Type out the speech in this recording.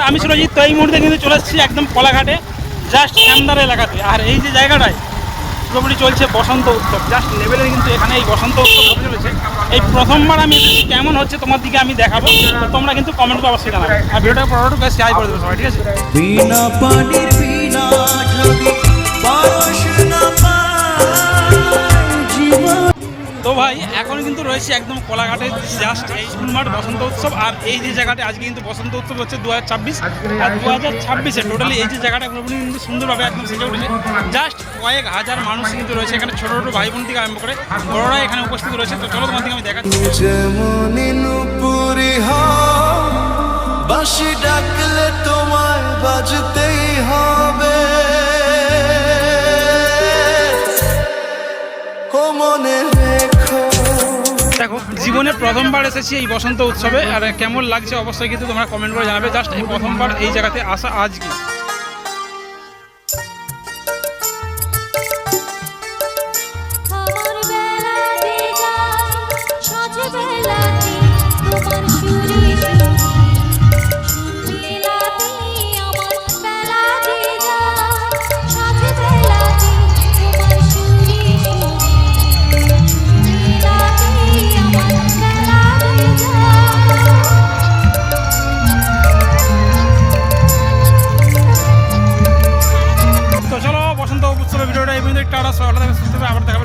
আমি সুরজিৎ। তো এই মুহূর্তে কিন্তু চলে এসেছি একদম কলাঘাটে, জাস্ট শ্যামদার এলাকাতে। আর এই যে জায়গাটায় পুরোপুরি চলছে বসন্ত উৎসব, জাস্ট লেভেলের কিন্তু এখানে এই বসন্ত উৎসব হতে চলেছে। এই প্রথমবার আমি এসেছি, কেমন হচ্ছে তোমার দিকে আমি দেখাবো, তো তোমরা কিন্তু কমেন্ট করে অবশ্যই জানাবে। আর ভিডিওটা পড়াটুকু শেয়ার করে দেবো সবাই, ঠিক আছে? বিনা পানির বিনা যদি পরশ না পায় জীবন। তো ভাই এখন কিন্তু রয়েছে একদম কলাঘাটে, জাস্ট এই স্কুলমাঠ বসন্ত উৎসব। আর এই যে জায়গাটা আজকে কিন্তু বসন্ত উৎসব হচ্ছে 2026 আর 2026-এ টোটালি এই যে জায়গাটা পুরোপুরি কিন্তু সুন্দরভাবে একদম সেজে উঠেছে। জাস্ট কয়েক হাজার মানুষ কিন্তু রয়েছে এখানে, ছোটো ছোটো ভাই বোন থেকে আরম্ভ করে বড়রা এখানে উপস্থিত রয়েছে। তো চলো তোমার দিকে আমি দেখাচ্ছি। বাঁশি ডাকলে তোমায় বাজতেই হবে, ও মনে রেখো। দেখো জীবনে প্রথমবার এসেছি এই বসন্ত উৎসবে, আর কেমন লাগছে অবশ্যই কিন্তু তোমরা কমেন্ট করে জানাবে। জাস্ট এই প্রথমবার এই জায়গাতে আসা আজকে। তো চলো বসন্ত উৎসবের ভিডিওটা এই পর্যন্ত, একটা সুস্থ হবে, আবার দেখাবে।